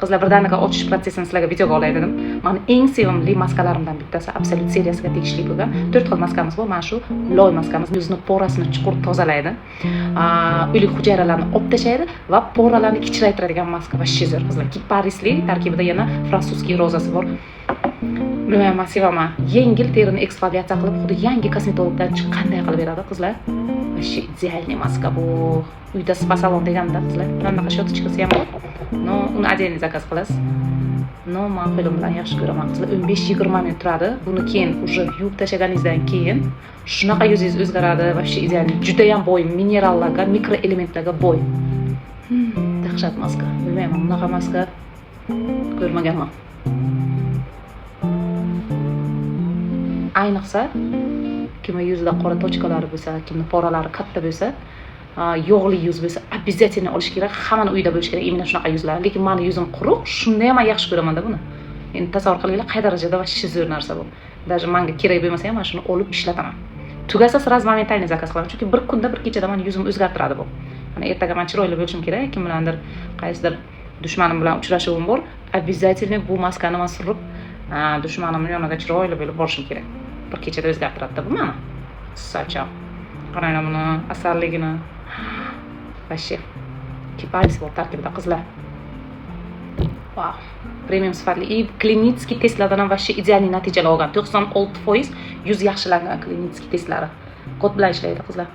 Qizlar birdaniga ochish protsessini sizlarga videoga olay dedim. Mani eng sevimli maskalarimdan bittasi Absolute seriyasiga tegishli bo'lgan 4 xil maskamiz bor. Mana shu loy maskamiz yuzni porasini chuqur tozalaydi. O'lik hujayralarni olib tashlaydi va poralarni kichraytiradigan maska va shizir. Qizlar kiparisli, tarkibida yana frantsuzskiy rozasi bor. Buni sevaman. Yengil terini eksfoliatsiya qilib, xuddi yangi kosmetologdan chiqqanday qilib beradi qizlar. Вообще идеальный maska bu. Uyda spa salon deganda qizlar. Bunaqa shotchkasi ham bor. No, uni отдельный zakaz qilasiz. No, men qo'lim bilan yaxshi ko'raman. Qizlar 15-20 minut turadi. Buni keyin уже yuvib tashlaganingizdan keyin shunaqa yuzingiz o'zgaradi. Вообще идеальный. Juda ham boy minerallarga, mikroelementlarga boy. Dahshat maska. Bilmayman, bunaqa maska ko'rmaganman. Ayniqsa kimning yuzida qora tochkalari bo'lsa, kimning poralari katta bo'lsa, yog'li yuz bo'lsa, обязательно olish kerak. Hammani uyda bo'lish kerak. Imенно shunaqa yuzlar. Lekin meni yuzim quruq, shunda ham yaxshi ko'raman-da buni. Endi tasavvur qilinglar, qay darajada va shizir narsa bu. Даже menga kerak bo'lmasa ham men shuni olib ishlataman. Tugasa sraz momentально zakaz qilaman. Chunki bir kunda, bir kechada meni yuzimni o'zgartiradi bu. Mana ertaga men chiroyli bo'lishim kerak, kim bilandir qaysidir dushmanim bilan uchrashuvim bor. Обязательно bu maskani men surib, dushmanimning yoniga chiroyli bo'lib borishim kerak. Bir kechada o'zgartiradi bu meni. Sacha. Qaranglar buni asalligini. Вообще kiparis bor tarkibida qizlar. Wow. Premium sifatli и klinik testlardan ham вообще ideal natijalar olgan. 96% yuz yaxshilangan klinik testlari. Kod bilan ishlaydi qizlar.